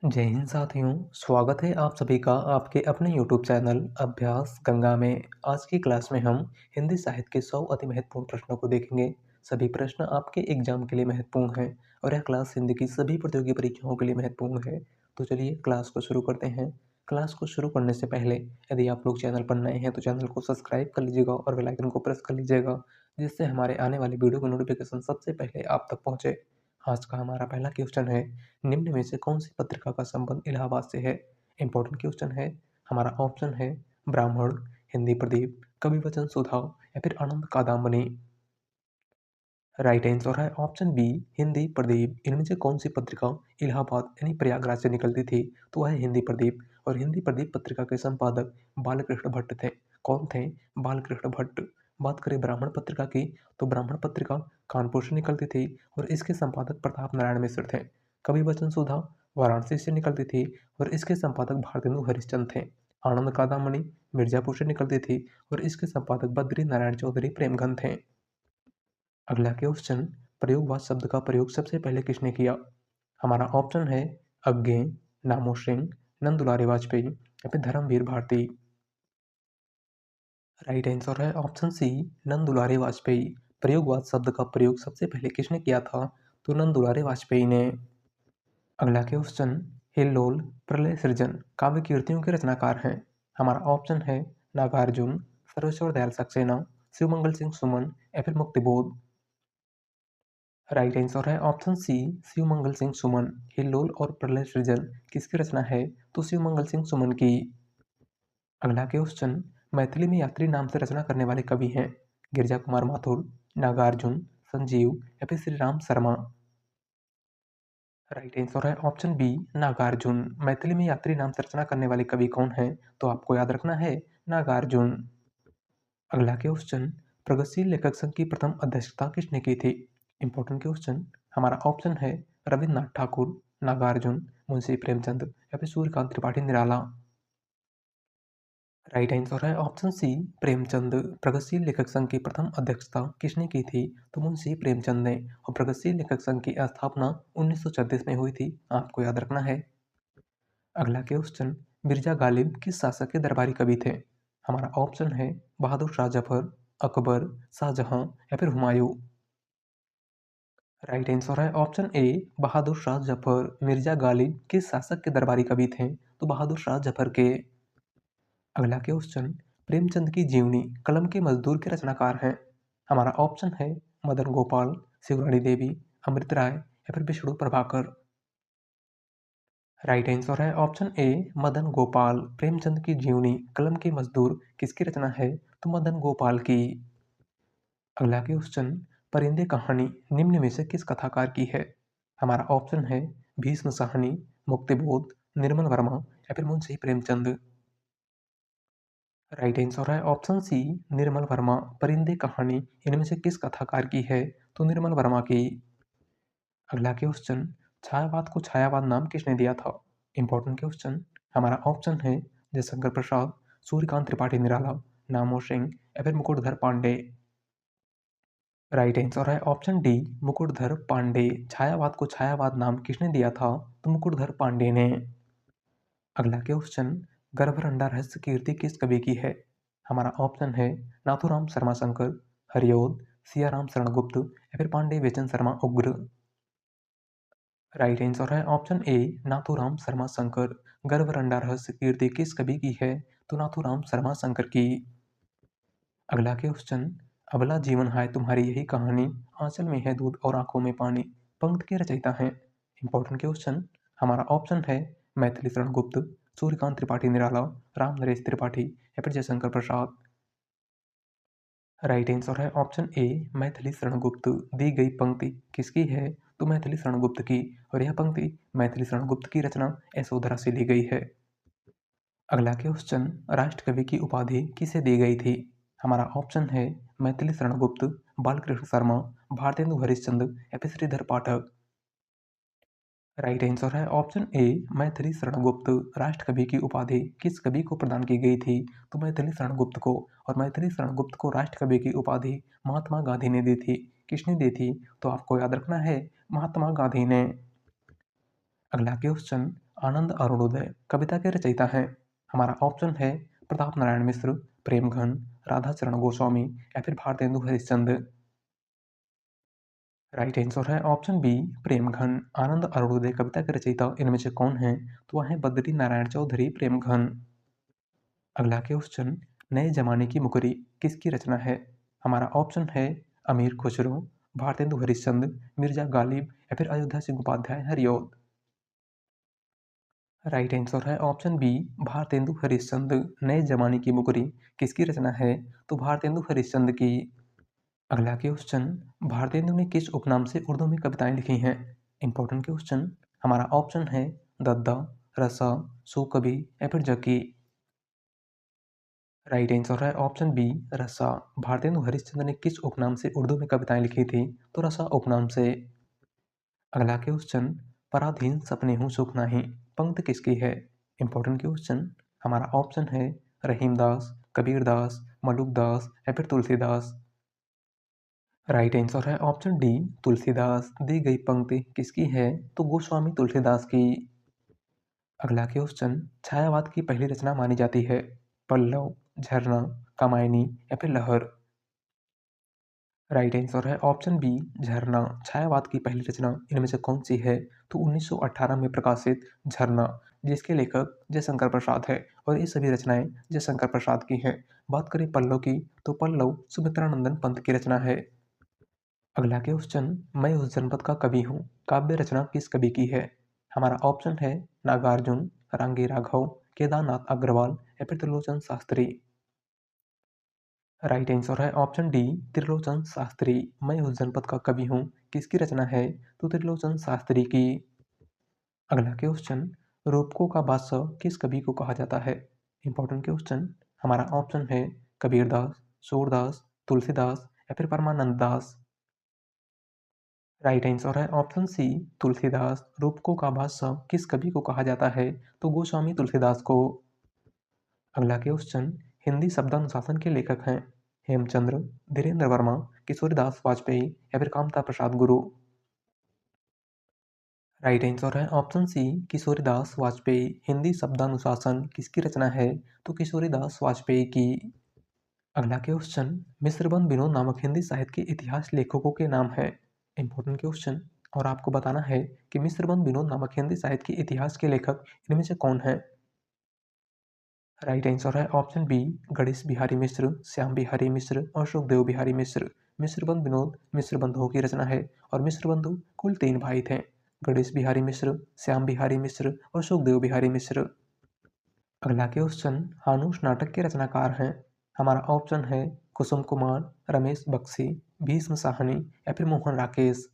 जय हिंद साथियों। स्वागत है आप सभी का आपके अपने YouTube चैनल अभ्यास गंगा में। आज की क्लास में हम हिंदी साहित्य के 100 अति महत्वपूर्ण प्रश्नों को देखेंगे। सभी प्रश्न आपके एग्जाम के लिए महत्वपूर्ण हैं और यह क्लास हिंदी की सभी प्रतियोगी परीक्षाओं के लिए महत्वपूर्ण है। तो चलिए क्लास को शुरू करते हैं। क्लास को शुरू करने से पहले यदि आप लोग चैनल पर नए हैं तो चैनल को सब्सक्राइब कर लीजिएगा और बेल आइकन को प्रेस कर लीजिएगा, जिससे हमारे आने वाली वीडियो का नोटिफिकेशन सबसे पहले आप तक पहुंचे। आज का हमारा पहला क्वेश्चन है, निम्न में से कौन सी पत्रिका का संबंध इलाहाबाद से है। इंपॉर्टेंट क्वेश्चन है। हमारा ऑप्शन है ब्राह्मण, हिंदी प्रदीप, कवि वचन सुधार या फिर आनंद कादम्बनी। राइट आंसर है ऑप्शन बी, हिंदी प्रदीप। इनमें से कौन सी पत्रिका इलाहाबाद यानी प्रयागराज से निकलती थी, तो वह है हिंदी प्रदीप। और हिंदी प्रदीप पत्रिका के संपादक बालकृष्ण भट्ट थे। कौन थे? बालकृष्ण भट्ट। बात करें ब्राह्मण पत्रिका की, तो ब्राह्मण पत्रिका कानपुर से निकलती थी और इसके संपादक प्रताप नारायण मिश्र थे। कवि वचन सुधा वाराणसी से निकलती थी और इसके संपादक भारतेंदु हरिश्चंद्र थे। आनंद कादम्बनी मिर्जापुर से निकलती थी और इसके संपादक बद्री नारायण चौधरी प्रेमघन थे। अगला क्वेश्चन, प्रयोगवाद शब्द का प्रयोग सबसे पहले किसने किया? हमारा ऑप्शन है अज्ञे, नामोसिंह, नंदुलारे वाजपेयी या फिर धर्मवीर भारती। राइट आंसर है ऑप्शन सी, नंदुलारे वाजपेयी। प्रयोगवाद शब्द का प्रयोग सबसे पहले किसने किया था? तो नंदुलारे वाजपेयी ने। अगला क्वेश्चन, हिल्लोल, प्रलय सृजन काव्य कीर्तियों के रचनाकार हैं। हमारा ऑप्शन है नागार्जुन, सर्वेश्वर दयाल सक्सेना, शिवमंगल सिंह सुमन या फिर मुक्तिबोध। राइट आंसर है ऑप्शन सी, शिवमंगल सिंह सुमन। हिल्लोल और प्रलय सृजन किसकी रचना है? तो शिवमंगल सिंह सुमन की। अगला क्वेश्चन, मैथिली में यात्री नाम से रचना करने वाले कवि हैं। गिरजा कुमार माथुर, नागार्जुन, संजीव या फिर श्री राम शर्मा। राइट आंसर है ऑप्शन बी, नागार्जुन। मैथिली में यात्री नाम से रचना करने वाले कवि कौन है? तो आपको याद रखना है नागार्जुन। अगला क्वेश्चन, प्रगतिशील लेखक संघ की प्रथम अध्यक्षता किसने की थी? Important question. हमारा ऑप्शन है रविन्द्रनाथ ठाकुर, नागार्जुन, मुंशी प्रेमचंद या फिर सूर्यकांत त्रिपाठी निराला। राइट आंसर है ऑप्शन सी, प्रेमचंद। प्रगतिशील लेखक संघ की प्रथम अध्यक्षता किसने की थी? तो मुंशी प्रेमचंद ने। और प्रगतिशील लेखक संघ की स्थापना 1936 में हुई थी, आपको याद रखना है। अगला क्वेश्चन, मिर्जा गालिब किस शासक के दरबारी कवि थे? हमारा ऑप्शन है बहादुर शाह जफर, अकबर, शाहजहां या फिर हुमायूं। राइट आंसर है ऑप्शन ए, बहादुर शाह जफर। मिर्जा गालिब किस शासक के दरबारी कवि थे? तो बहादुर शाह जफर के। अगला क्वेश्चन, प्रेमचंद की जीवनी कलम के मजदूर के रचनाकार हैं। हमारा ऑप्शन है मदन गोपाल, शिवरानी देवी, अमृत राय या फिर विष्णु प्रभाकर। राइट आंसर है ऑप्शन ए, मदन गोपाल। प्रेमचंद की जीवनी कलम के मजदूर किसकी रचना है? तो मदन गोपाल की। अगला क्वेश्चन, परिंदे कहानी निम्न में से किस कथाकार की है? हमारा ऑप्शन है भीष्म साहनी, मुक्तिबोध, निर्मल वर्मा या फिर मुंशी प्रेमचंद। राइट आंसर है ऑप्शन सी, निर्मल वर्मा। परिंदे कहानी इनमें से किस कथाकार की है? तो निर्मल वर्मा की। अगला क्वेश्चन, छायावाद को छायावाद नाम किसने दिया था? Important question. हमारा ऑप्शन है जयशंकर प्रसाद, सूर्यकांत त्रिपाठी निराला, नामो सिंह या फिर मुकुटधर पांडे। राइट आंसर है ऑप्शन डी, मुकुटधर पांडे। छायावाद को छायावाद नाम किसने दिया था? तो मुकुटधर पांडे ने। अगला क्वेश्चन, गर्भरंडा रहस्य कीर्ति किस कवि की है? हमारा ऑप्शन है नाथूराम शर्मा शंकर, हरिओद, सियाराम शरण गुप्त या फिर पांडे बेचन शर्मा उग्र। राइट आंसर है ऑप्शन ए, नाथूराम शर्मा शंकर। गर्भरंडा रहस्य कीर्ति किस कवि की है? तो नाथूराम शर्मा शंकर की। अगला क्वेश्चन, अबला जीवन हाय तुम्हारी यही कहानी, आंचल में है दूध और आंखों में पानी पंक्ति के रचयिता हैं। Important question. हमारा ऑप्शन है मैथिली शरण गुप्त, सूर्यकांत त्रिपाठी निराला, राम नरेश त्रिपाठी या फिर जयशंकर प्रसाद। राइट आंसर है ऑप्शन ए, मैथिली शरण गुप्त। दी गई पंक्ति किसकी है? तो मैथिली शरण गुप्त की। और यह पंक्ति मैथिली शरण गुप्त की रचना यशोधरा से ली गई है। अगला क्वेश्चन, राष्ट्रकवि की उपाधि किसे दी गई थी? हमारा ऑप्शन है मैथिली शरण गुप्त, बालकृष्ण शर्मा, भारतेंदु हरिश्चंद्र या फिर श्रीधर पाठक। राइट आंसर है ऑप्शन ए, मैथिली शरण गुप्त। राष्ट्रकवि की उपाधि किस कवि को प्रदान की गई थी? तो मैथिली शरण गुप्त को। और मैथिली शरण गुप्त को राष्ट्रकवि की उपाधि महात्मा गांधी ने दी थी। किसने दी थी? तो आपको याद रखना है महात्मा गांधी ने। अगला क्वेश्चन, आनंद अरुणोदय कविता के रचयिता हैं? हमारा ऑप्शन है प्रताप नारायण मिश्र, प्रेमघन, राधाचरण गोस्वामी या फिर भारतेंदु हरिश्चंद्र। राइट आंसर है ऑप्शन बी प्रेमघन। आनंद अरुणोदय कविता के रचयिता इनमें से कौन है? तो वह है बद्री नारायण चौधरी प्रेमघन। अगला क्वेश्चन, नए जमाने की मुकरी किसकी रचना है? हमारा ऑप्शन है अमीर खुसरो, भारतेंदु हरिश्चंद्र, मिर्जा गालिब या फिर अयोध्या सिंह उपाध्याय हरिऔध। राइट आंसर है ऑप्शन बी भारतेंदु हरिश्चंद्र। नए जमाने की मुकरी किसकी रचना है? तो भारतेंदु हरिश्चंद्र की। अगला क्वेश्चन, भारतेंदु ने किस उपनाम से उर्दू में कविताएं लिखी हैं? Important question. हमारा ऑप्शन है दद्दा, रसा, सूकवि या फिर जकी। राइट आंसर है ऑप्शन बी रसा। भारतेंदु हरिश्चंद्र ने किस उपनाम से उर्दू में कविताएं लिखी थी? तो रसा उपनाम से। अगला क्वेश्चन, पराधीन सपने हूँ सुख नाही पंक्ति किसकी है? Important question. हमारा ऑप्शन है रहीमदास, कबीरदास, मलुकदास या फिर तुलसीदास। राइट आंसर है ऑप्शन डी तुलसीदास। दी गई पंक्ति किसकी है? तो गोस्वामी तुलसीदास की। अगला क्वेश्चन, छायावाद की पहली रचना मानी जाती है? पल्लव, झरना, कामायनी या फिर लहर। राइट आंसर है ऑप्शन बी झरना। छायावाद की पहली रचना इनमें से कौन सी है? तो 1918 में प्रकाशित झरना, जिसके लेखक जयशंकर प्रसाद है और ये सभी रचनाएं जयशंकर प्रसाद की हैं। बात करें पल्लव की, तो पल्लव सुमित्रानंदन पंत की रचना है। अगला क्वेश्चन, मैं उस जनपद का कवि हूँ काव्य रचना किस कवि की है? हमारा ऑप्शन है नागार्जुन, रांगी राघव, केदारनाथ अग्रवाल या फिर त्रिलोचन शास्त्री। राइट आंसर है ऑप्शन डी त्रिलोचन शास्त्री। मैं उस जनपद का कवि हूँ किसकी रचना है? तो त्रिलोचन शास्त्री की। अगला क्वेश्चन, रूपकों का बादशाह किस कवि को कहा जाता है? Important question. हमारा ऑप्शन है कबीरदास, सूरदास, तुलसीदास या फिर परमानंद दास। राइट आंसर है ऑप्शन सी तुलसीदास। रूपकों का बादशाह किस कवि को कहा जाता है? तो गोस्वामी तुलसीदास को। अगला क्वेश्चन, हिंदी शब्दानुशासन के लेखक हैं? हेमचंद्र, धीरेन्द्र वर्मा, किशोरीदास वाजपेयी या फिर कामता प्रसाद गुरु। राइट आंसर है ऑप्शन सी किशोरीदास वाजपेयी। हिंदी शब्दानुशासन किसकी रचना है? तो किशोरीदास वाजपेयी की। अगला क्वेश्चन, मिश्रबंध विनोद नामक हिंदी साहित्य के इतिहास लेखकों के नाम है? Important question. और आपको बताना है कि मिश्रबंध विनोद नामक हिंदी साहित्य के इतिहास के लेखक इनमें से कौन है? राइट आंसर है ऑप्शन बी गणेश बिहारी मिश्र, श्याम बिहारी मिश्र और सुखदेव बिहारी मिश्र। मिश्रबंध विनोद मिश्र बंधुओं की रचना है और मिश्र बंधु कुल 3 भाई थे, गणेश बिहारी मिश्र, श्याम बिहारी मिश्र और सुखदेव बिहारी मिश्र। अगला क्वेश्चन, हानुश नाटक के रचनाकार हैं? हमारा ऑप्शन है कुसुम कुमार, रमेश बख्शी, भीष्म साहनी या फिर मोहन राकेश।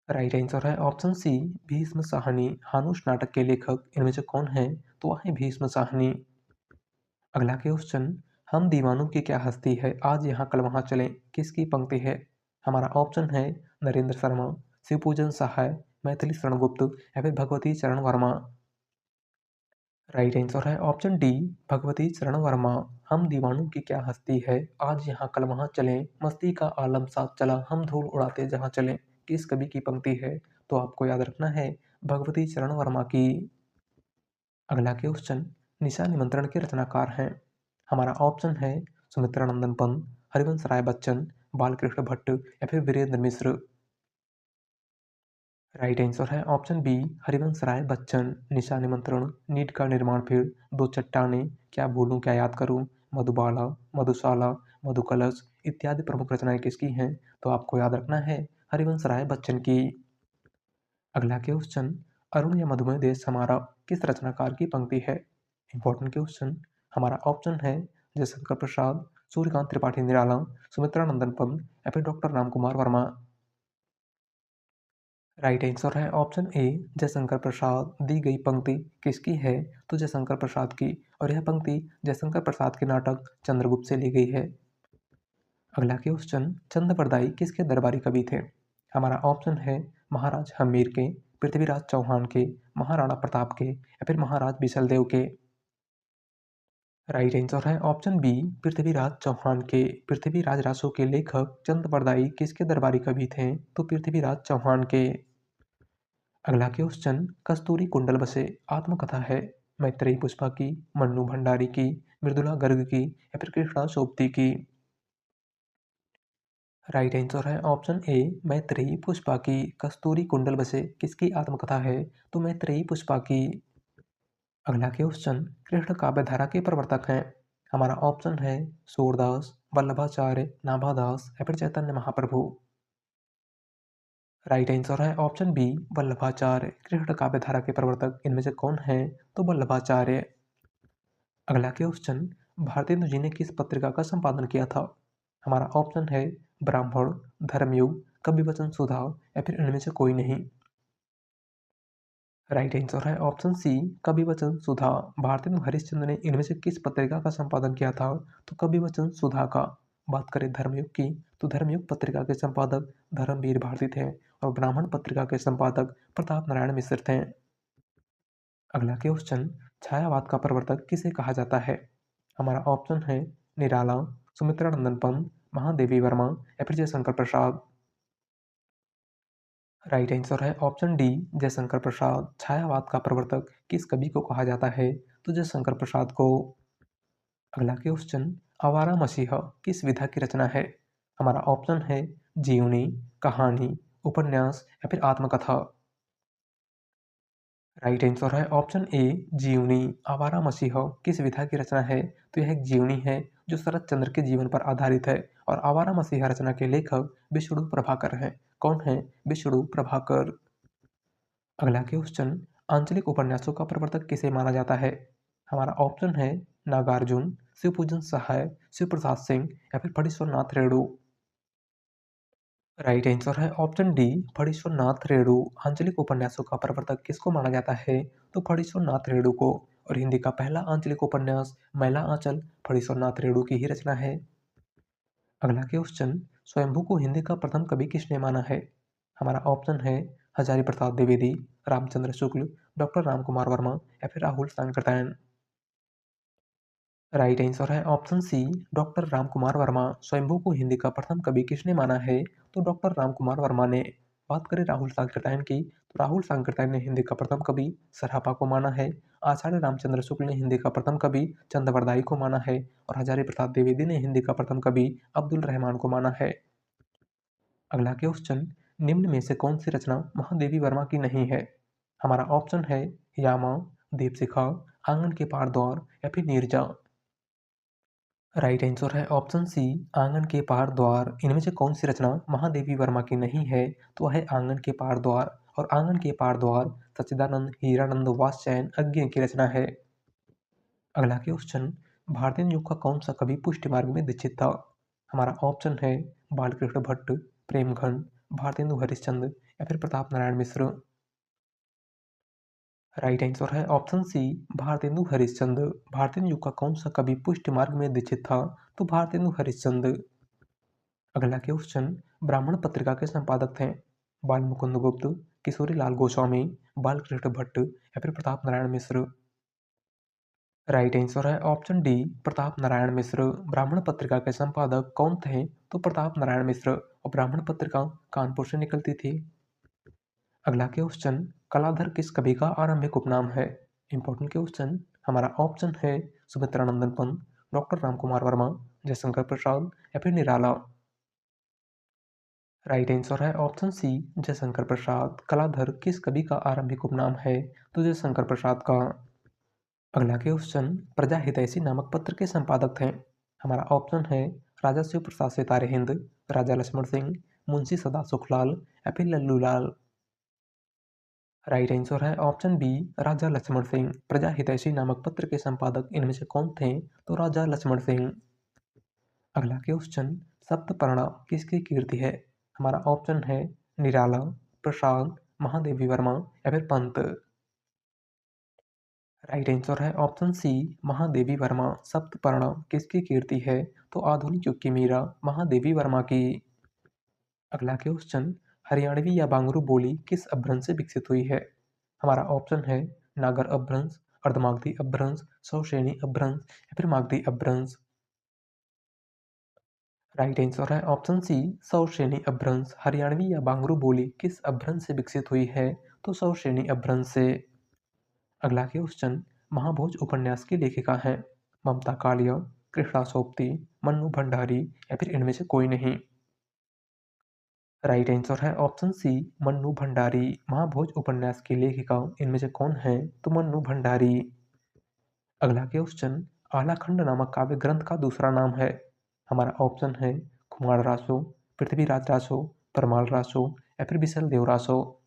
राइट आंसर है ऑप्शन सी भीष्म साहनी। हानुश नाटक के लेखक इनमें से कौन है? तो वह है भीष्म साहनी। अगला क्वेश्चन, हम दीवानों की क्या हस्ती है आज यहाँ कल वहाँ चलें किसकी पंक्ति है? हमारा ऑप्शन है नरेंद्र शर्मा, शिवपूजन सहाय, मैथिली शरण गुप्त या फिर भगवती चरण वर्मा। राइट आंसर है ऑप्शन डी भगवती चरण वर्मा। हम दीवानों की क्या हस्ती है आज यहाँ कल वहाँ चलें, मस्ती का आलम साथ चला हम धूल उड़ाते जहाँ चलें, किस कवि की पंक्ति है? तो आपको याद रखना है भगवती चरण वर्मा की। अगला क्वेश्चन, निशा निमंत्रण के रचनाकार हैं? हमारा ऑप्शन है सुमित्रानंदन पंत, हरिवंश राय बच्चन, बालकृष्ण भट्ट या फिर वीरेंद्र मिश्र। राइट आंसर है ऑप्शन बी हरिवंश राय बच्चन। निशा निमंत्रण, नीट का निर्माण फिर, दो चट्टानें, क्या भूलूं क्या याद करूं, मधुबाला, मधुशाला, मधुकलश इत्यादि प्रमुख रचनाएं किसकी हैं? तो आपको याद रखना है हरिवंश राय बच्चन की। अगला क्वेश्चन, अरुण या मधुमेह देश हमारा किस रचनाकार की पंक्ति है? Important question. हमारा ऑप्शन है जयशंकर प्रसाद, सूर्यकांत त्रिपाठी निराला, सुमित्रानंदन पंत या फिर doctor Ramkumar Verma. Right answer है ऑप्शन ए जयशंकर प्रसाद। दी गई पंक्ति किसकी है? तो जयशंकर प्रसाद की। और यह पंक्ति जयशंकर प्रसाद के नाटक चंद्रगुप्त से ली गई है। अगला क्वेश्चन, चंद्रप्रदायी किसके दरबारी कवि थे? हमारा ऑप्शन है महाराज हम्मीर के, पृथ्वीराज चौहान के, महाराणा प्रताप के या फिर महाराज बिशलदेव के। राइट आंसर है ऑप्शन बी पृथ्वीराज चौहान के। पृथ्वीराज रासो के लेखक चंद्रप्रदायी किसके दरबारी कवि थे? तो पृथ्वीराज चौहान के। अगला क्वेश्चन, कस्तूरी कुंडल बसे आत्मकथा है मैत्रेयी पुष्पा की, मन्नू भंडारी की, मृदुला गर्ग की या फिर कृष्णा सोबती की। राइट आंसर है ऑप्शन ए मैत्रेयी पुष्पा की। कस्तूरी कुंडल बसे किसकी आत्मकथा है? तो मैत्रेयी पुष्पा की। अगला क्वेश्चन, कृष्ण काव्य धारा के प्रवर्तक हैं? हमारा ऑप्शन है सूरदास, वल्लभाचार्य, नाभादास या फिर चैतन्य महाप्रभु। राइट आंसर है ऑप्शन बी वल्लभाचार्य। कृष्ण काव्य धारा के प्रवर्तक इनमें से कौन है? तो वल्लभाचार्य। अगला क्वेश्चन, भारतेंदु जी ने किस पत्रिका का संपादन किया था? हमारा ऑप्शन है ब्राह्मण, धर्मयुग, कवि वचन सुधा या फिर इनमें से कोई नहीं। राइट आंसर है ऑप्शन सी कवि वचन सुधा। भारतेंदु हरिश्चंद्र ने इनमें से किस पत्रिका का संपादन किया था? तो कवि वचन सुधा का। बात करें धर्मयुग की, तो धर्मयुग पत्रिका के संपादक धर्मवीर भारती थे और ब्राह्मण पत्रिका के संपादक प्रताप नारायण मिश्र थे। अगला क्वेश्चन, छायावाद का प्रवर्तक किसे कहा जाता है? हमारा ऑप्शन है निराला, सुमित्रा नंदन पंत, महादेवी वर्मा या फिर जयशंकर प्रसाद। राइट आंसर है ऑप्शन डी जयशंकर प्रसाद। छायावाद का प्रवर्तक किस कवि को कहा जाता है? तो जयशंकर प्रसाद को। अगला क्वेश्चन, आवारा मसीहा किस विधा की रचना है? हमारा ऑप्शन है जीवनी, कहानी, उपन्यास या फिर आत्मकथा। राइट आंसर है ऑप्शन ए जीवनी। आवारा मसीह किस विधा की रचना है? तो यह एक जीवनी है जो शरत चंद्र के जीवन पर आधारित है और आवारा मसीहा रचना के लेखक विष्णु प्रभाकर हैं। कौन है? विष्णु प्रभाकर। अगला क्वेश्चन, आंचलिक उपन्यासों का प्रवर्तक किसे माना जाता है? हमारा ऑप्शन है नागार्जुन, शिवपूजन सहाय, शिव प्रसाद सिंह या फिर फणीश्वर नाथ रेणु। राइट आंसर है ऑप्शन डी फणीश्वर नाथ रेणु। आंचलिक उपन्यासों का प्रवर्तक किसको माना जाता है? तो फणीश्वर नाथ रेणु को। और हिंदी का पहला आंचलिक उपन्यास मैला आंचल फणीश्वर नाथ रेणु की ही रचना है। अगला क्वेश्चन, स्वयंभू को हिंदी का प्रथम कवि किसने माना है? हमारा ऑप्शन है हजारी प्रसाद द्विवेदी, रामचंद्र शुक्ल, डॉक्टर रामकुमार वर्मा या फिर राहुल सांकृत्यायन। राइट आंसर है option C doctor Ramkumar Verma. Swayambhu को हिंदी का प्रथम कवि किसने माना है? तो डॉक्टर रामकुमार वर्मा ने। बात करें राहुल सांकृत्यायन की, तो राहुल सांकृत्यायन ने हिंदी का प्रथम कवि सरापा को माना है। आचार्य रामचंद्र शुक्ल ने हिंदी का प्रथम कवि चंद्रवरदाई को माना है और हजारी प्रसाद द्विवेदी ने हिंदी का प्रथम कवि अब्दुल रहमान को माना है। अगला क्वेश्चन, निम्न में से कौन सी रचना महादेवी वर्मा की नहीं है? हमारा ऑप्शन है यामा, दीपशिखा, आंगन के पार द्वार या फिर नीरजा। राइट आंसर है ऑप्शन सी आंगन के पार द्वार। इनमें से कौन सी रचना महादेवी वर्मा की नहीं है? तो है आंगन के पार द्वार। और आंगन के पार द्वार सच्चिदानंद हीरानंद वात्स्यायन अज्ञे की रचना है। अगला क्वेश्चन, भारतीय युग का कौन सा कवि पुष्टि मार्ग में दीक्षित था? हमारा ऑप्शन है बालकृष्ण भट्ट, प्रेमघन, भारतेंदु हरिश्चंद्र या फिर प्रताप नारायण मिश्र। राइट आंसर है ऑप्शन सी भारतेंदु हरिश्चंद्र। भारतेंदु युग का कौन सा कवि पुष्टि मार्ग में दीक्षित था? तो भारतेंदु हरिश्चंद्र। अगला क्वेश्चन, ब्राह्मण पत्रिका के संपादक थे? बाल मुकुंद गुप्त, किशोरी लाल गोस्वामी, बालकृष्ण भट्ट या फिर प्रताप नारायण मिश्र। राइट आंसर है ऑप्शन डी प्रताप नारायण मिश्र। ब्राह्मण पत्रिका के संपादक कौन थे? तो प्रताप नारायण मिश्र। और ब्राह्मण पत्रिका कानपुर से निकलती थी। अगला क्वेश्चन, कलाधर किस कवि का आरंभिक उपनाम है? Important question. हमारा ऑप्शन है सुमित्रा नंदन पंत, डॉक्टर रामकुमार वर्मा, जयशंकर प्रसाद या फिर निराला। राइट आंसर है ऑप्शन सी जयशंकर प्रसाद। कलाधर किस कवि का आरंभिक उपनाम है? तो जयशंकर प्रसाद का। अगला क्वेश्चन, प्रजा हितैषी नामक पत्र के संपादक थे? हमारा ऑप्शन है राजा शिव प्रसाद सितारे हिंद, राजा लक्ष्मण सिंह, मुंशी सदा सुखलाल या फिर लल्लू लाल। राइट आंसर है ऑप्शन बी राजा लक्ष्मण सिंह। प्रजा हितैषी नामक पत्र के संपादक इनमें से कौन थे? तो राजा लक्ष्मण सिंह। अगला क्वेश्चन, सप्तपर्णा किसकी कीर्ति है? हमारा ऑप्शन है निराला, प्रसाद, महादेवी वर्मा या फिर पंत। राइट आंसर है ऑप्शन सी महादेवी वर्मा। सप्तपर्णा किसकी कीर्ति है? तो आधुनिक युग की मीरा महादेवी वर्मा की। अगला क्वेश्चन, हरियाणवी या बांगरू बोली किस अपभ्रंश से विकसित हुई है? हमारा ऑप्शन है नागर अपभ्रंश, अर्धमागधी अपभ्रंश, सौशेनी अपभ्रंश या फिर मागधी अपभ्रंश। राइट आंसर है ऑप्शन सी सौशेनी अपभ्रंश। हरियाणवी या बांगरू बोली किस अपभ्रंश से विकसित हुई है? तो सौश्रेणी अपभ्रंश से। अगला क्वेश्चन, महाभोज उपन्यास की लेखिका हैं ममता कालिया, कृष्णा सोबती, मन्नू भंडारी या फिर इनमें से कोई नहीं। राइट आंसर है ऑप्शन सी, मन्नू भंडारी। महाभोज उपन्यास की लेखिका इनमें से कौन है? तो मन्नू भंडारी। अगला क्वेश्चन, आलाखंड नामक काव्य ग्रंथ का दूसरा नाम है। हमारा ऑप्शन है कुमार रासो, पृथ्वीराज रासो, परमाल रासो या फिर बिसल देव रासो।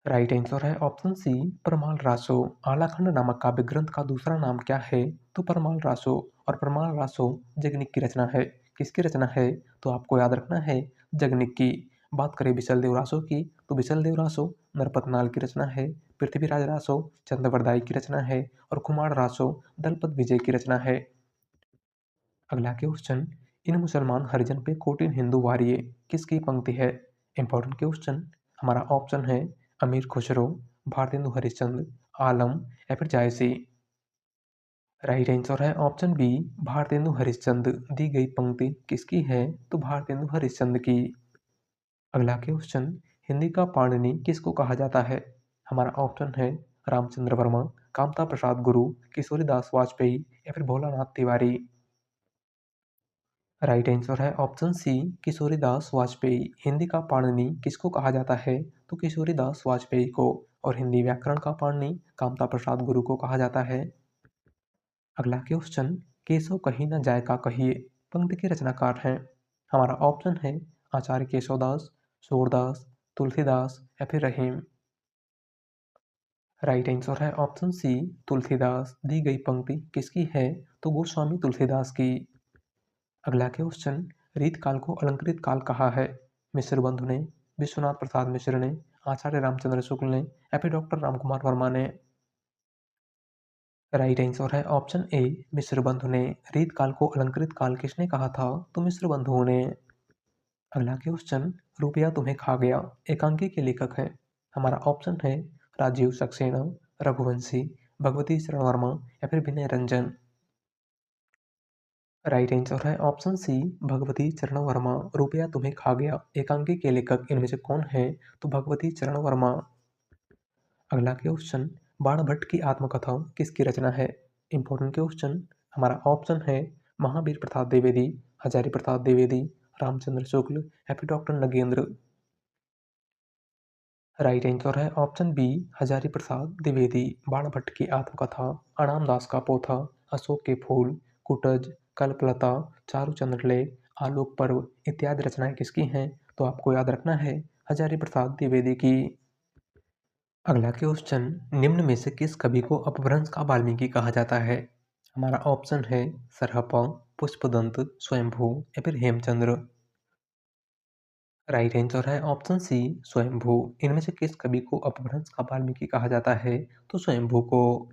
राइट आंसर है ऑप्शन सी, परमाल रासो। आलाखंड नामक काव्य ग्रंथ का दूसरा नाम क्या है? तो परमाल रासो। और परमाल रासो जगनिक की रचना है। किसकी रचना है? तो आपको याद रखना है जगनिक की। बात करें बिसल देव रासो की, तो बिसल देव रासो नरपतनाल की रचना है। पृथ्वीराज रासो चंद्रवरदाई की रचना है। और कुमार रासो दलपत विजय की रचना है। अगला क्वेश्चन, इन मुसलमान हरिजन पे कोटिन हिंदू वारिये किसकी पंक्ति है? Important question. हमारा ऑप्शन है अमीर खुसरो, भारतेंदु हरिश्चंद्र, आलम या फिर जायसी। राइट आंसर है ऑप्शन बी, भारतेंदु हरिश्चंद्र। दी गई पंक्ति किसकी है? तो भारतेंदु हरिश्चंद्र की। अगला क्वेश्चन, हिंदी का पाणिनि किसको कहा जाता है? हमारा ऑप्शन है रामचंद्र वर्मा, कामता प्रसाद गुरु, किशोरीदास वाजपेयी या फिर भोलानाथ तिवारी। राइट आंसर है ऑप्शन सी, किशोरीदास वाजपेयी। हिंदी का पाणिनि किसको कहा जाता है? तो किशोरीदास वाजपेयी को। और हिंदी व्याकरण का पाणिनि कामता प्रसाद गुरु को कहा जाता है। अगला क्वेश्चन, केशव कहीं न जाय का कहिए पंक्ति के रचनाकार हैं। हमारा ऑप्शन है आचार्य केशवदास, सूरदास, तुलसीदास या फिर रहीम। राइट आंसर है ऑप्शन सी, तुलसीदास। दी गई पंक्ति किसकी है? तो गोस्वामी तुलसीदास की। अगला क्वेश्चन, रीत काल को अलंकृत काल कहा है। मिश्र बंधु ने, विश्वनाथ प्रसाद मिश्र ने, आचार्य रामचंद्र शुक्ल ने या फिर डॉक्टर रामकुमार वर्मा ने। राइट आंसर है ऑप्शन ए, मिश्र बंधु ने। रीत काल को अलंकृत काल किसने कहा था? तो मिश्र बंधुओं ने। अगला क्वेश्चन, रुपया तुम्हें खा गया एकांकी के लेखक हैं। हमारा ऑप्शन है राजीव सक्सेना, रघुवंशी, भगवती शरण वर्मा या फिर विनय रंजन। राइट आंसर है ऑप्शन सी, भगवती चरण वर्मा। रुपया तुम्हें खा गया एकांकी के लेखक इनमें से कौन है? तो भगवती चरण वर्मा। अगला क्वेश्चन, बाणभट्ट की आत्मकथा किसकी रचना है? Important question. हमारा ऑप्शन है महावीर प्रसाद द्विवेदी, हजारी प्रसाद द्विवेदी, रामचंद्र शुक्ल या फिर डॉक्टर नगेंद्र। राइट आंसर है ऑप्शन बी, हजारी प्रसाद द्विवेदी। बाणभट्ट की आत्मकथा, अणाम दास का पोथा, अशोक के फूल, कुटज, कल्पलता, चारूचंद्र लेख, आलोक पर्व इत्यादि रचनाएं किसकी हैं? तो आपको याद रखना है हजारी प्रसाद द्विवेदी की। अगला क्वेश्चन, निम्न में से किस कवि को अपभ्रंश का वाल्मीकि कहा जाता है? हमारा ऑप्शन है सरहपा, पुष्पदंत, स्वयंभू या फिर हेमचंद्र। राइट आंसर है ऑप्शन सी, स्वयंभू। इनमें से किस कवि को अपभ्रंश का वाल्मीकि कहा जाता है? तो स्वयंभू को।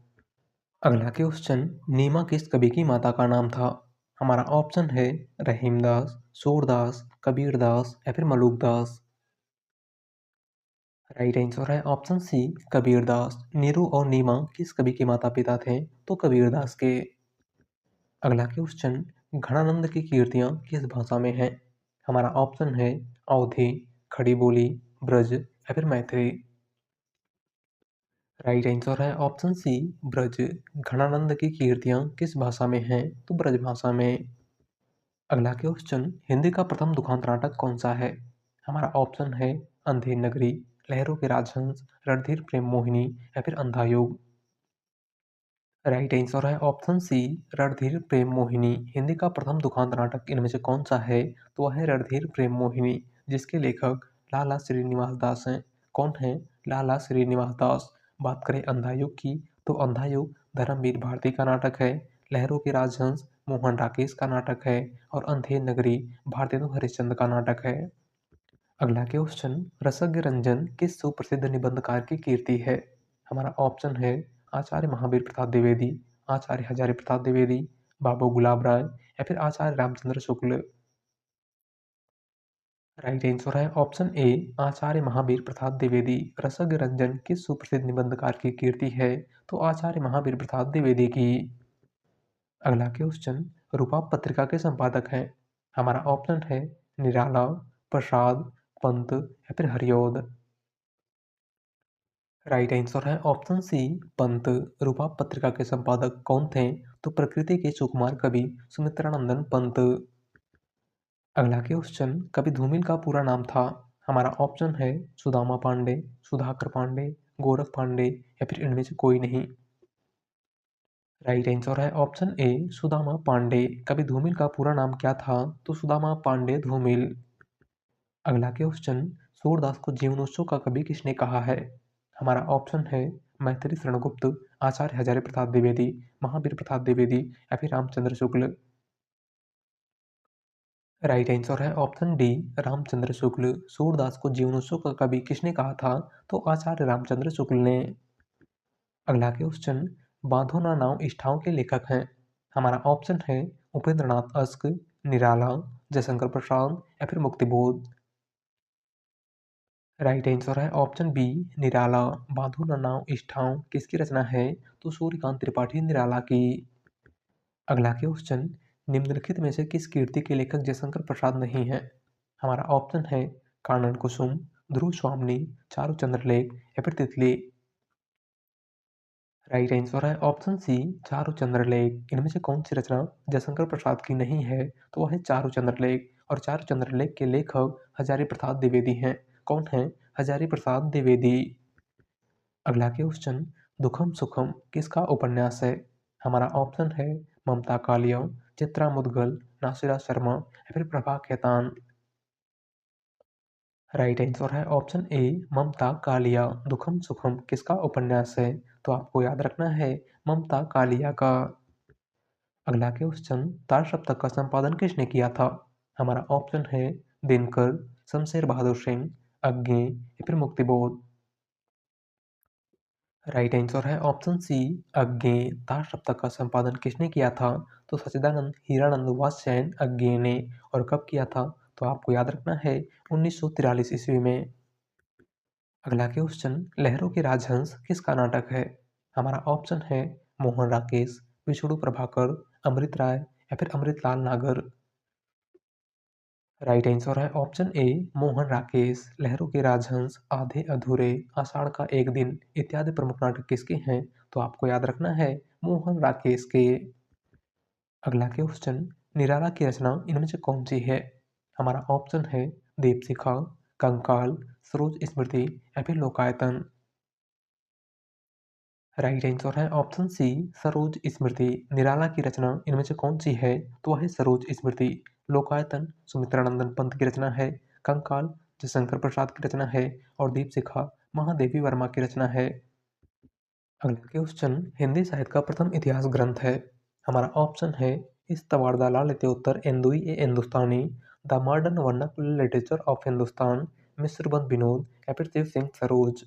अगला क्वेश्चन, नीमा किस कवि की माता का नाम था? हमारा ऑप्शन है रहीमदास, सूरदास, कबीरदास या फिर मलूकदास। राइट आंसर है ऑप्शन सी, कबीरदास। नीरू और नीमा किस कवि के माता पिता थे? तो कबीरदास के। अगला क्वेश्चन, घनानंद की कीर्तियां किस भाषा में हैं? हमारा ऑप्शन है अवधी, खड़ी बोली, ब्रज या फिर मैथिली। राइट आंसर है ऑप्शन सी, ब्रज। घनानंद की कीर्तियां किस भाषा में हैं? तो ब्रज भाषा में। अगला क्वेश्चन, हिंदी का प्रथम दुखांत नाटक कौन सा है? हमारा ऑप्शन है अंधेर नगरी, लहरों के राजहंस, रणधीर प्रेम मोहिनी या फिर अंधा युग। राइट आंसर है ऑप्शन सी, रणधीर प्रेम मोहिनी। हिंदी का प्रथम दुखांत नाटक इनमें से कौन सा है? तो वह है रणधीर प्रेम मोहिनी, जिसके लेखक लाला श्रीनिवास दास हैं। कौन है? लाला श्रीनिवास दास। बात करें अंधा युग की, तो अंधा युग धर्मवीर भारती का नाटक है। लहरों के राजहंस मोहन राकेश का नाटक है। और अंधेर नगरी भारतेंदु हरिश्चंद्र का नाटक है। अगला क्वेश्चन, रसज्ञ रंजन किस सुप्रसिद्ध निबंधकार की कीर्ति है? हमारा ऑप्शन है आचार्य महावीर प्रसाद द्विवेदी, आचार्य हजारी प्रसाद द्विवेदी, बाबू गुलाब राय या फिर आचार्य रामचंद्र शुक्ल। राइट आंसर है ऑप्शन ए, आचार्य महावीर प्रसाद द्विवेदी। रसज्ञ रंजन किस सुप्रसिद्ध निबंधकार की कीर्ति है? तो आचार्य महावीर प्रसाद द्विवेदी की। अगला क्वेश्चन, रूपा पत्रिका के संपादक हैं। हमारा ऑप्शन है निराला, प्रसाद, पंत या फिर हरिओद। राइट आंसर है ऑप्शन सी पंत। रूपा पत्रिका के संपादक कौन थे? तो प्रकृति के सुकुमार कवि सुमित्रानंदन पंत। अगला क्वेश्चन, कवि धूमिल का पूरा नाम था? हमारा ऑप्शन है सुदामा पांडे, सुधाकर पांडे, गोरख पांडे या फिर इनमें से कोई नहीं। राइट आंसर है ऑप्शन ए सुदामा पांडे। कवि धूमिल का पूरा नाम क्या था? तो सुदामा पांडे धूमिल। अगला क्वेश्चन, सूरदास को जीवनोत्सव का कवि किसने कहा है? हमारा ऑप्शन है मैथिली शरणगुप्त, आचार्य हजारी प्रसाद द्विवेदी, महावीर प्रसाद द्विवेदी या फिर रामचंद्र शुक्ल। राइट आंसर है ऑप्शन डी रामचंद्र शुक्ल। सूरदास को जीवनोत्सव का कवि किसने कहा था? तो आचार्य रामचंद्र शुक्ल ने। अगला क्वेश्चन, बांधो ना नाव इस ठाव के लेखक हैं? हमारा ऑप्शन है उपेंद्रनाथ अस्क, निराला, जयशंकर प्रसाद या फिर मुक्तिबोध। राइट आंसर है ऑप्शन बी निराला। बांधो ना नाव इस ठाव किसकी रचना है? तो सूर्यकांत त्रिपाठी निराला की। अगला क्वेश्चन, निम्नलिखित में से किस कीर्ति के लेखक जयशंकर प्रसाद नहीं है? हमारा ऑप्शन है कानन कुसुम, ध्रुव स्वामिनी, चारुचंद्र लेख या फिर तितली। राइट आंसर है ऑप्शन सी चारुचंद्र लेख। इनमें से कौन सी रचना जयशंकर प्रसाद की नहीं है? तो वह है चारुचंद्र लेख। और चारुचंद्र लेख के लेखक हजारी प्रसाद द्विवेदी हैं। कौन है? हजारी प्रसाद द्विवेदी। अगला क्वेश्चन, दुखम सुखम किसका उपन्यास है? हमारा ऑप्शन है ममता कालिया, चित्रा मुदगल, नासिरा शर्मा या फिर प्रभा खेतान। राइट आंसर है ऑप्शन ए ममता कालिया। दुखम सुखम किसका उपन्यास है? तो आपको याद रखना है ममता कालिया का। अगला क्वेश्चन, तार सप्तक का संपादन किसने किया था? हमारा ऑप्शन है दिनकर, शमशेर बहादुर सिंह, अज्ञे या फिर मुक्तिबोध। राइट आंसर है ऑप्शन सी अज्ञे। तार सप्तक का संपादन किसने किया था? तो सच्चिदानंद हीरानंद वात्स्यायन अज्ञे ने। और कब किया था? तो आपको याद रखना है 1943 ईस्वी में। अगला क्वेश्चन, लहरों के राजहंस किसका नाटक है? हमारा ऑप्शन है मोहन राकेश, विष्णु प्रभाकर, अमृत राय या फिर अमृतलाल नागर। राइट आंसर है ऑप्शन ए मोहन राकेश। लहरों के राजहंस, आधे अधूरे, आषाढ़ का एक दिन इत्यादि प्रमुख नाटक किसके हैं? तो आपको याद रखना है मोहन राकेश के। अगला क्वेश्चन, निराला की रचना इनमें से कौन सी है? हमारा ऑप्शन है दीपशिखा, कंकाल, सरोज स्मृति या फिर लोकायतन। राइट आंसर है ऑप्शन सी सरोज स्मृति। निराला की रचना इनमें से कौन सी है? तो वह है सरोज स्मृति। लोकायतन सुमित्रानंदन पंत की रचना है। कंकाल जयशंकर प्रसाद की रचना है। और दीपशिखा महादेवी वर्मा की रचना है। अगला क्वेश्चन, हिंदी साहित्य का प्रथम इतिहास ग्रंथ है? हमारा ऑप्शन है इस्तवारदा लालित्योत्तर एंदुई ए Hindustani, the modern vernacular literature of Hindustan, Mishrabandhu Vinod या फिर शिव सिंह सरोज।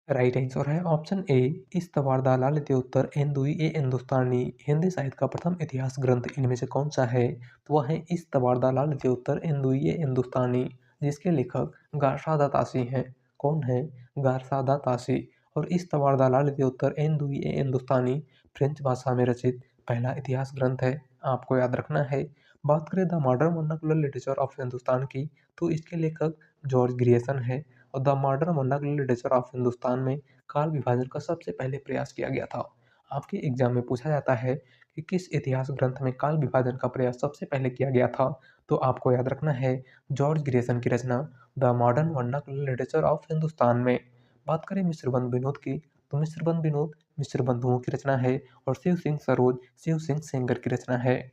राइट आंसर है ऑप्शन ए इस्तवारदा लालित्योत्तर एंदुई ए हिंदुस्तानी। हिंदी साहित्य का प्रथम इतिहास ग्रंथ इनमें से कौन सा है? तो वह है इस्तवारदा लालित्योत्तर एंदुई ए हिंदुस्तानी, जिसके लेखक गारसादा तासी हैं। कौन है? गारसादा तासी। और इस्तवारदा लालित्योत्तर एंदुई ए हिंदुस्तानी फ्रेंच भाषा में रचित पहला इतिहास ग्रंथ है। आपको याद रखना है। बात करें the modern vernacular literature of Hindustan की, तो इसके लेखक जॉर्ज ग्रियर्सन है। और the modern vernacular literature of Hindustan में काल विभाजन का सबसे पहले प्रयास किया गया था। आपके एग्जाम में पूछा जाता है कि किस इतिहास ग्रंथ में काल विभाजन का प्रयास सबसे पहले किया गया था? तो आपको याद रखना है जॉर्ज ग्रियर्सन की रचना the modern vernacular literature of Hindustan में। बात करें मिश्रबंध विनोद की, तो मिश्रबंध विनोद मिश्र बंधुओं की रचना है। और शिव सिंह सरोज शिव सिंह सेंगर की रचना है।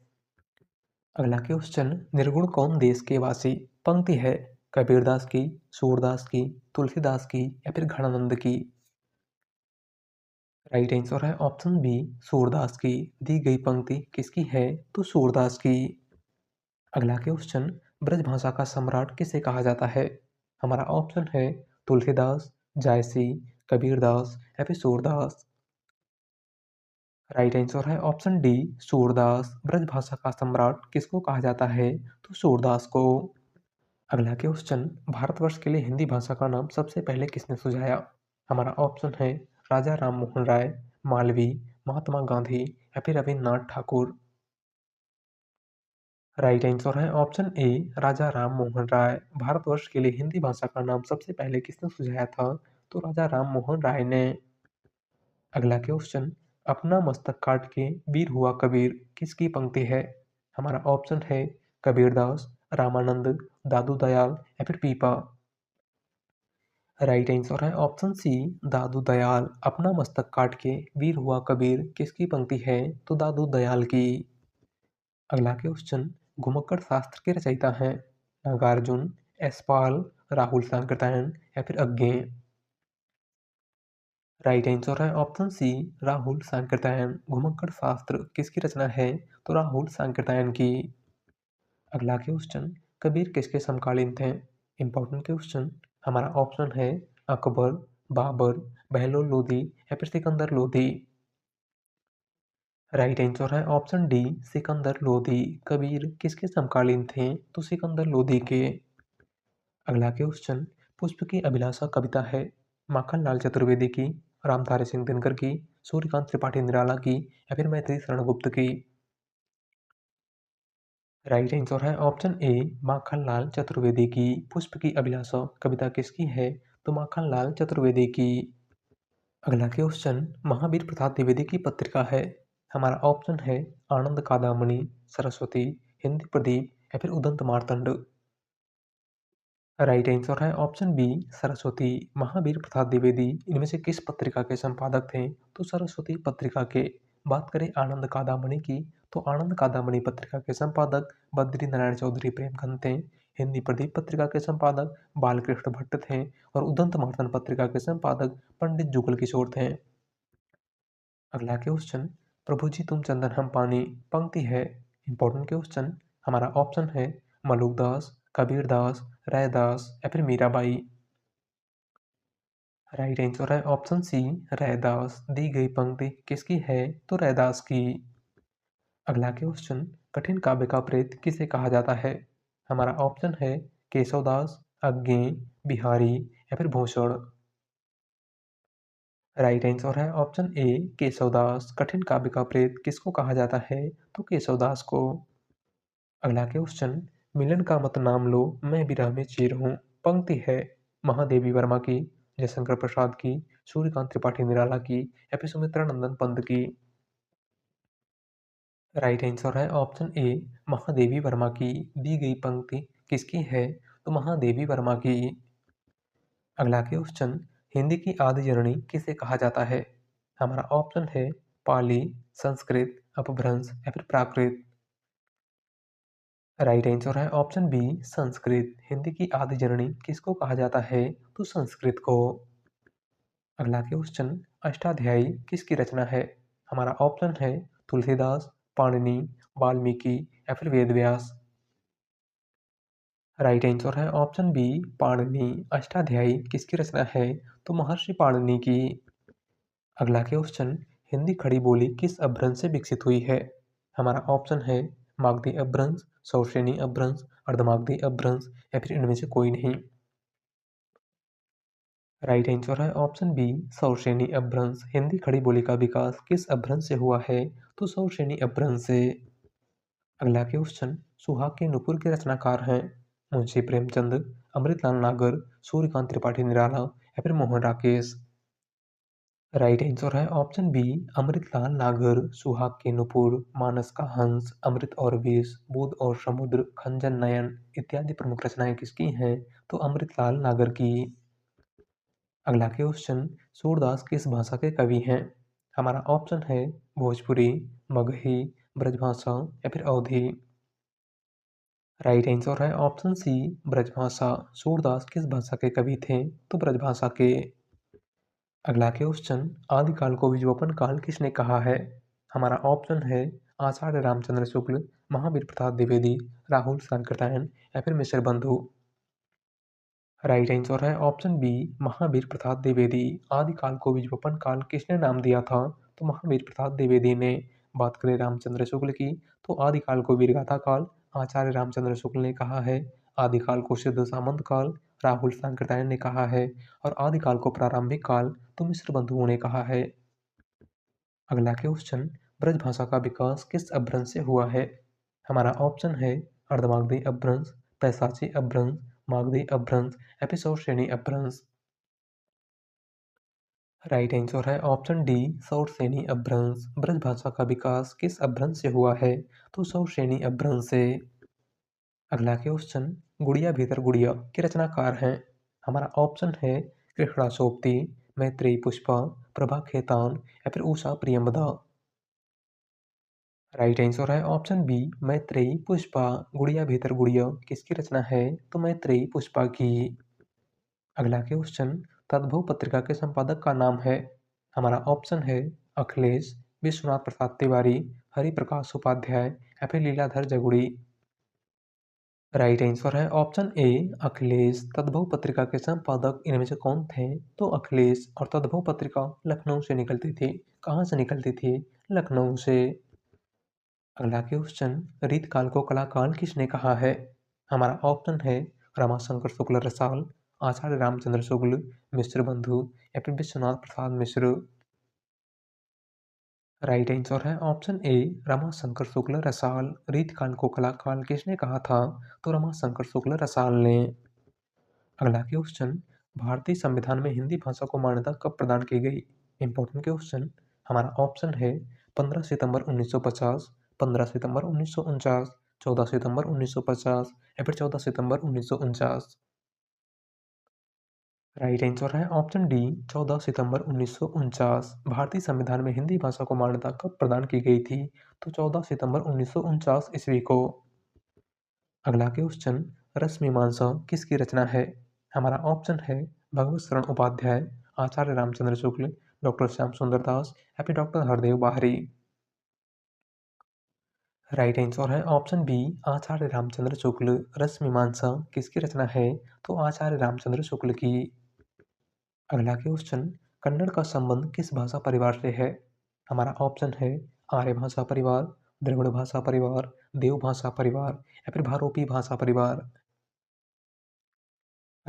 अगला क्वेश्चन, निर्गुण कौन देश के वासी? पंक्ति है कबीरदास की, सूरदास की, तुलसीदास की या फिर घनानंद की। राइट आंसर है ऑप्शन बी सूरदास की। दी गई पंक्ति किसकी है? तो सूरदास की। अगला क्वेश्चन, ब्रजभाषा का सम्राट किसे कहा जाता है? हमारा ऑप्शन है तुलसीदास, जायसी, कबीरदास या फिर सूरदास। राइट आंसर है ऑप्शन डी सूरदास। ब्रजभाषा का सम्राट किसको कहा जाता है? तो सूरदास को। अगला क्वेश्चन, भारतवर्ष के लिए हिंदी भाषा का नाम सबसे पहले किसने सुझाया? हमारा ऑप्शन है राजा राम मोहन राय, मालवीय, महात्मा गांधी या फिर रविन्द्रनाथ ठाकुर। राइट आंसर है ऑप्शन ए राजा राम मोहन राय। भारतवर्ष के लिए हिंदी भाषा का नाम सबसे पहले किसने सुझाया था? तो राजा राम मोहन राय ने। अगला क्वेश्चन, अपना मस्तक काट के वीर हुआ कबीर किसकी पंक्ति है? हमारा ऑप्शन है कबीरदास, रामानंद, दादू दयाल या फिर पीपा। राइट आंसर है ऑप्शन सी, दादू दयाल। अपना मस्तक काट के वीर हुआ कबीर किसकी पंक्ति है? तो दादू दयाल की। अगला क्वेश्चन, घुमक्कड़ शास्त्र के रचयिता हैं नागार्जुन, यशपाल, राहुल सांकृत्यायन या फिर अज्ञे। राइट आंसर है ऑप्शन सी, राहुल सांकृत्यायन। घुमक्कड़ शास्त्र किसकी रचना है? तो राहुल सांकृत्यायन की। अगला क्वेश्चन, कबीर किसके समकालीन थे? Important question. हमारा ऑप्शन है अकबर, बाबर, बहलोल लोधी या फिर सिकंदर लोधी। राइट आंसर है ऑप्शन डी, सिकंदर लोधी। कबीर किसके समकालीन थे? तो सिकंदर लोधी के। अगला क्वेश्चन, पुष्प की अभिलाषा कविता है माखनलाल चतुर्वेदी की, रामधारी सिंह दिनकर की, सूर्यकांत त्रिपाठी निराला की या फिर मैथिली शरण गुप्त की। राइट आंसर है ऑप्शन ए, माखनलाल चतुर्वेदी की। पुष्प की अभिलाषा कविता किसकी है? तो माखनलाल चतुर्वेदी की। अगला क्वेश्चन, महावीर प्रसाद द्विवेदी की पत्रिका है। हमारा ऑप्शन है आनंद कादामणि, सरस्वती, हिंदी प्रदीप या फिर उदंत मार्तंड। राइट आंसर है ऑप्शन बी, सरस्वती। महावीर प्रसाद द्विवेदी इनमें से किस पत्रिका के संपादक थे? तो सरस्वती पत्रिका के। बात करें आनंद कादामणि की, तो आनंद कादामणि पत्रिका के संपादक बद्री नारायण चौधरी प्रेमचंद थे। हिंदी प्रदीप पत्रिका के संपादक बालकृष्ण भट्ट थे और उदंत मार्तंड पत्रिका के संपादक पंडित जुगल किशोर थे। अगला क्वेश्चन, प्रभु जी तुम चंदन हम पानी पंक्ति है। Important question. हमारा ऑप्शन है मलुकदास, कबीरदास, रैदास या फिर मीराबाई। राइट आंसर है ऑप्शन सी, रैदास। दी गई पंक्ति किसकी है? तो रैदास की। अगला क्वेश्चन, कठिन काव्य का प्रेत किसे कहा जाता है? हमारा ऑप्शन है केशवदास, अज्ञे, बिहारी या फिर भूषण। राइट आंसर है ऑप्शन ए, केशवदास। कठिन काव्य का प्रेत किसको कहा जाता है? तो केशवदास को। अगला क्वेश्चन, मिलन का मत नाम लो मैं विरह में चीर हूँ पंक्ति है महादेवी वर्मा की, जयशंकर प्रसाद की, सूर्यकांत त्रिपाठी निराला की या फिर सुमित्रा नंदन पंत की। राइट आंसर है ऑप्शन ए, महादेवी वर्मा की। दी गई पंक्ति किसकी है? तो महादेवी वर्मा की। अगला क्वेश्चन, हिंदी की आदि जननी किसे कहा जाता है? हमारा ऑप्शन है पाली, संस्कृत, अपभ्रंश या फिर प्राकृत। राइट आंसर है ऑप्शन बी, संस्कृत। हिंदी की आदि जननी किसको कहा जाता है? तो संस्कृत को। अगला क्वेश्चन, अष्टाध्यायी किसकी रचना है? हमारा ऑप्शन है तुलसीदास, पाणिनि, वाल्मीकि या फिर वेदव्यास। राइट आंसर है ऑप्शन बी, पाणिनि। अष्टाध्यायी किसकी रचना है? तो महर्षि पाणिनि की। अगला क्वेश्चन, हिंदी खड़ी बोली किस अपभ्रंश से विकसित हुई है? हमारा ऑप्शन है मागधी अपभ्रंश, सौशेनी अपभ्रंश, अर्धमागधी अपभ्रंश या फिर इनमें से कोई नहीं। राइट आंसर है ऑप्शन बी, सौशेनी अपभ्रंश। हिंदी खड़ी बोली का विकास किस अपभ्रंश से हुआ है? तो सौशेनी अपभ्रंश से। अगला क्वेश्चन, सुहाग के नुपुर के रचनाकार हैं मुंशी प्रेमचंद, अमृतलाल नागर, सूर्यकांत त्रिपाठी निराला या फिर मोहन राकेश। राइट आंसर है ऑप्शन बी, अमृतलाल नागर। सुहाग के नुपुर, मानस का हंस, अमृत और विष, बुध और समुद्र, खंजन नयन इत्यादि प्रमुख रचनाएं किसकी हैं? तो अमृतलाल नागर की। अगला क्वेश्चन, सूरदास किस भाषा के कवि हैं? हमारा ऑप्शन है भोजपुरी, मगही, ब्रजभाषा या फिर अवधी। राइट आंसर है ऑप्शन सी, ब्रजभाषा। सूरदास किस भाषा के कवि थे? तो ब्रजभाषा के। अगला क्वेश्चन, आदिकाल को विलोपन काल किसने कहा है? हमारा ऑप्शन है आचार्य रामचंद्र शुक्ल, महावीर प्रसाद द्विवेदी, राहुल सांकृत्यायन या फिर मिश्र बंधु। राइट आंसर है ऑप्शन बी, महावीर प्रसाद द्विवेदी। आदिकाल को विलोपन काल किसने नाम दिया था? तो महावीर प्रसाद द्विवेदी ने। बात करें रामचंद्र शुक्ल की, तो आदिकाल को वीरगाथा काल आचार्य रामचंद्र शुक्ल ने कहा है। आदिकाल को सिद्ध सामंत काल राहुल सांकृत्यायन ने कहा है और आदिकाल को प्रारंभिक काल तो मिश्र बंधुओं ने कहा है। अगला क्वेश्चन, ब्रजभाषा का विकास किस अपभ्रंश से हुआ है? हमारा ऑप्शन है अर्धमागधी अपभ्रंश, पैशाची अपभ्रंश, मागधी अपभ्रंश या फिर सौश्रेणी अपभ्रंश। राइट आंसर है ऑप्शन डी सौरसेनी अपभ्रंश। ब्रज भाषा का विकास किस अपभ्रंश से हुआ है? तो सौरसेनी अपभ्रंश से। अगला क्वेश्चन, गुड़िया भीतर गुड़िया के रचनाकार हैं? हमारा ऑप्शन है कृष्णा सोपती, मैत्रेयी पुष्पा, प्रभा खेतान या फिर उषा प्रियंवदा। राइट आंसर है ऑप्शन बी मैत्रेयी पुष्पा। गुड़िया भीतर गुड़िया किसकी रचना है? तो मैत्रेयी पुष्पा की। अगला क्वेश्चन, तद्भव पत्रिका के संपादक का नाम है? हमारा ऑप्शन है अखिलेश, विश्वनाथ प्रसाद तिवारी, हरि प्रकाश उपाध्याय या फिर लीलाधर जगुड़ी। राइट आंसर है ऑप्शन ए अखिलेश। तद्भव पत्रिका के संपादक इनमें से कौन थे? तो अखिलेश। और तद्भव पत्रिका लखनऊ से निकलती थी। कहाँ से निकलती थी? लखनऊ से। अगला क्वेश्चन, रीतकाल को कलाकाल किसने कहा है? हमारा ऑप्शन है रमाशंकर शुक्ल रसाल, आचार्य रामचंद्र शुक्ल, मिश्र बंधु या फिर विश्वनाथ प्रसाद मिश्र। राइट आंसर है ऑप्शन ए रमाशंकर शुक्ल रसाल। रीतकाल को कलाकाल किसने कहा था? तो रमाशंकर शुक्ल रसाल ने। अगला क्वेश्चन, भारतीय संविधान में हिंदी भाषा को मान्यता कब प्रदान की गई? Important question. हमारा ऑप्शन है 15 सितंबर 1950, 15 सितंबर 1949, 14 सितंबर 1950 या फिर 14 सितंबर 1949। राइट आंसर है ऑप्शन डी 14 सितंबर 1949। भारतीय संविधान में हिंदी भाषा को मान्यता कब प्रदान की गई थी? तो 14 सितंबर 1949 ईस्वी को। अगला क्वेश्चन, रसमीमांसा किसकी रचना है? हमारा ऑप्शन है भगवत शरण उपाध्याय, आचार्य रामचंद्र शुक्ल, डॉक्टर श्याम सुंदर दास या फिर डॉक्टर हरदेव बाहरी। राइट आंसर है ऑप्शन बी आचार्य रामचंद्र शुक्ल। रसमीमांसा किसकी रचना है? तो आचार्य रामचंद्र शुक्ल की। अगला क्वेश्चन, कन्नड़ का संबंध किस भाषा परिवार से है? हमारा ऑप्शन है आर्य भाषा परिवार, द्रविड़ भाषा परिवार, देव भाषा परिवार या फिर भारोपी भाषा परिवार।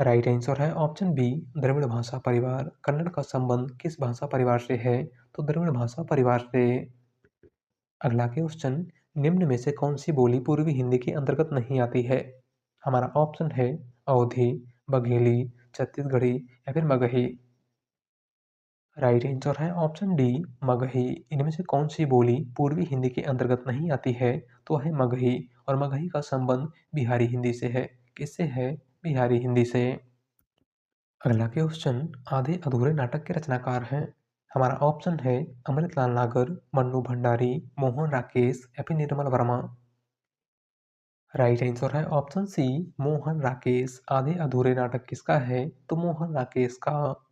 राइट आंसर है ऑप्शन बी द्रविड़ भाषा परिवार। कन्नड़ का संबंध किस भाषा परिवार से है? तो द्रविड़ भाषा परिवार से। अगला क्वेश्चन, निम्न में से कौन सी बोली पूर्वी हिंदी के अंतर्गत नहीं आती है? हमारा ऑप्शन है अवधी, बघेली, छत्तीसगढ़ी या फिर मगही। राइट आंसर है ऑप्शन डी मगही। इनमें से कौन सी बोली पूर्वी हिंदी के अंतर्गत नहीं आती है? तो है मगही। और मगही का संबंध बिहारी हिंदी से है। किससे है? बिहारी हिंदी से। अगला क्वेश्चन, आधे अधूरे नाटक के रचनाकार हैं? हमारा ऑप्शन है अमृतलाल नागर, मन्नू भंडारी, मोहन राकेश या फिर निर्मल वर्मा। राइट आंसर है ऑप्शन सी मोहन राकेश। आधे अधूरे नाटक किसका है? तो मोहन राकेश का।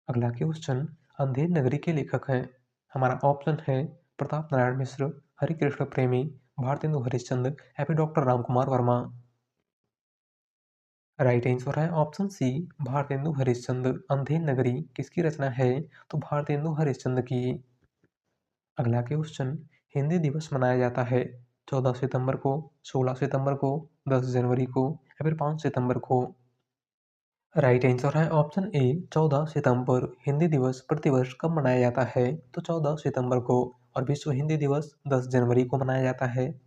अगला क्वेश्चन, अंधेर नगरी के लेखक हैं? हमारा ऑप्शन है प्रताप नारायण मिश्र, हरिकृष्ण प्रेमी, भारतेंदु हरिश्चंद्र या फिर doctor Ramkumar Verma. Right answer है ऑप्शन सी भारतेंदु हरिश्चंद्र। अंधेर नगरी किसकी रचना है? तो भारतेंदु हरिश्चंद्र की। अगला क्वेश्चन, हिंदी दिवस मनाया जाता है 14 सितंबर को, 16 सितंबर को, 10 जनवरी को या फिर 5 सितंबर को। राइट आंसर है ऑप्शन ए 14 सितंबर। हिंदी दिवस प्रतिवर्ष कब मनाया जाता है? तो 14 सितंबर को। और विश्व हिंदी दिवस 10 जनवरी को मनाया जाता है।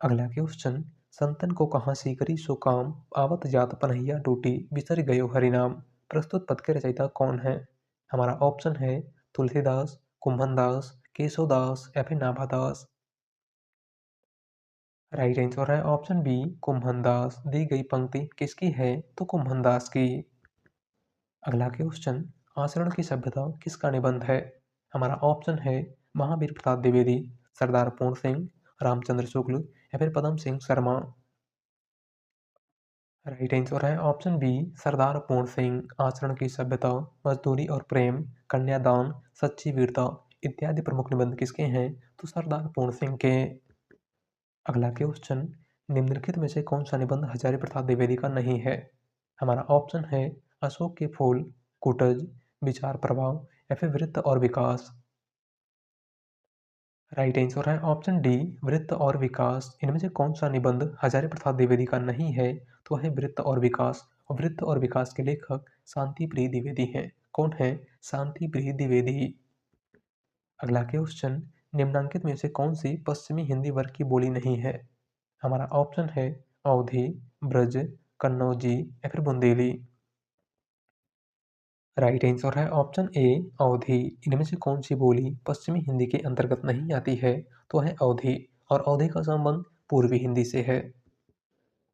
अगला क्वेश्चन, संतन को कहाँ सीकरी सो काम, आवत जात पनहिया टूटी, बिसर गयो हरिनाम। प्रस्तुत पद के रचयिता कौन है? हमारा ऑप्शन है तुलसीदास, कुंभनदास, केशवदास या फिर नाभादास। राइट आंसर है ऑप्शन बी कुंभनदास। दी गई पंक्ति किसकी है? तो कुंभनदास की। अगला क्वेश्चन, आचरण की सभ्यता किसका निबंध है? हमारा ऑप्शन है महावीर प्रसाद द्विवेदी, सरदार पूर्ण सिंह, रामचंद्र शुक्ल या फिर पदम सिंह शर्मा। राइट आंसर है ऑप्शन बी सरदार पूर्ण सिंह। आचरण की सभ्यता, मजदूरी और प्रेम, कन्यादान, सच्ची वीरता इत्यादि प्रमुख निबंध किसके हैं? तो सरदार पूर्ण सिंह के। अगला क्वेश्चन, निम्नलिखित में से कौन सा निबंध हजारी प्रसाद द्विवेदी का नहीं है? हमारा ऑप्शन है अशोक के फूल, कुटज, विचार प्रभाव या फिर वृत्त और विकास। राइट आंसर है ऑप्शन डी वृत्त और विकास। इनमें से कौन सा निबंध हजारी प्रसाद द्विवेदी का नहीं है? तो है वृत्त और विकास। और वृत्त और विकास के लेखक शांति प्रिय द्विवेदी हैं। कौन है? शांति प्रिय द्विवेदी। अगला क्वेश्चन, निम्नांकित में से कौन सी पश्चिमी हिंदी वर्ग की बोली नहीं है? हमारा ऑप्शन है अवधी, ब्रज, कन्नौजी या फिर बुंदेली। राइट आंसर है ऑप्शन ए अवधी। इनमें से कौन सी बोली पश्चिमी हिंदी के अंतर्गत नहीं आती है? तो है अवधी, और अवधी का संबंध पूर्वी हिंदी से है।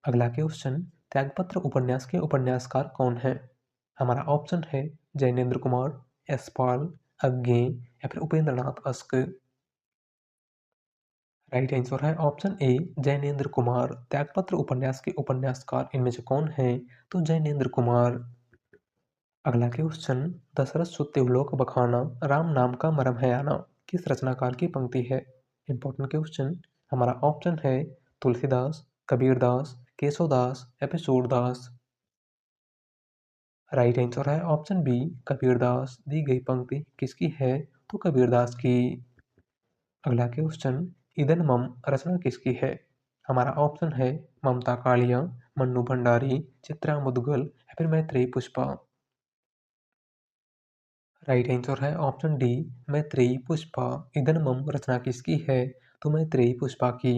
अगला क्वेश्चन, त्यागपत्र उपन्यास के उपन्यासकार कौन है? हमारा ऑप्शन है जैनेन्द्र कुमार, यशपाल, अज्ञे या फिर उपेंद्र नाथ अश्क। राइट आंसर है ऑप्शन ए जैनेन्द्र कुमार। त्यागपत्र उपन्यास के उपन्यासकार इनमें से कौन है? तो जैनेन्द्र कुमार। अगला क्वेश्चन, दशरथ सुत्तिवलोक बखाना राम नाम का मरम है आना किस रचनाकार की पंक्ति है? Important question. हमारा ऑप्शन है तुलसीदास, कबीरदास, केशवदास या फिर सूरदास। राइट आंसर है ऑप्शन बी कबीरदास। दी गई पंक्ति किसकी है? तो कबीरदास की। अगला क्वेश्चन, इदन मम रचना किसकी है? हमारा ऑप्शन है ममता कालिया, मन्नू भंडारी, चित्रा मुदगल या फिर मैत्रेयी पुष्पा। राइट आंसर है ऑप्शन डी मैत्रेयी पुष्पा। इदन मम रचना किसकी है? तो मैत्रेयी पुष्पा की।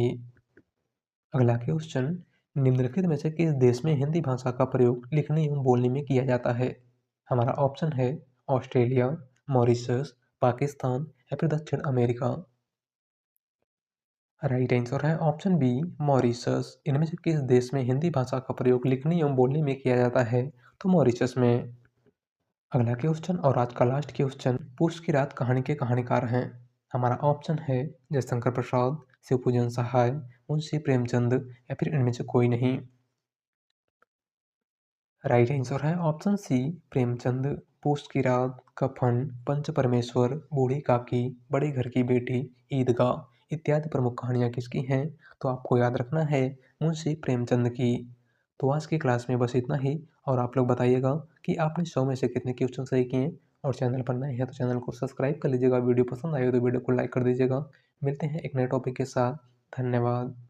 अगला क्वेश्चन, निम्नलिखित में से किस देश में हिंदी भाषा का प्रयोग लिखने एवं बोलने में किया जाता है? हमारा ऑप्शन है ऑस्ट्रेलिया, मॉरिशस, पाकिस्तान या फिर दक्षिण अमेरिका। राइट आंसर है ऑप्शन बी मॉरिशस। इनमें से किस देश में हिंदी भाषा का प्रयोग लिखने एवं बोलने में किया जाता है? तो मॉरिशस में। अगला क्वेश्चन और आज का लास्ट क्वेश्चन, पूस की रात कहानी के कहानीकार हैं? हमारा ऑप्शन है जयशंकर प्रसाद, शिवपूजन सहाय, मुंशी प्रेमचंद या फिर इनमें से कोई नहीं। राइट आंसर है ऑप्शन सी प्रेमचंद। पूस की रात, कफन, पंच परमेश्वर, बूढ़ी काकी, बड़े घर की बेटी, ईदगाह इत्यादि प्रमुख कहानियाँ किसकी हैं? तो आपको याद रखना है मुंशी प्रेमचंद की। तो आज की क्लास में बस इतना ही, और आप लोग बताइएगा कि आपने 100 में से कितने क्वेश्चन सही किए। और चैनल पर नए हैं तो चैनल को सब्सक्राइब कर लीजिएगा। वीडियो पसंद आए तो वीडियो को लाइक कर दीजिएगा। मिलते हैं एक नए टॉपिक के साथ। धन्यवाद।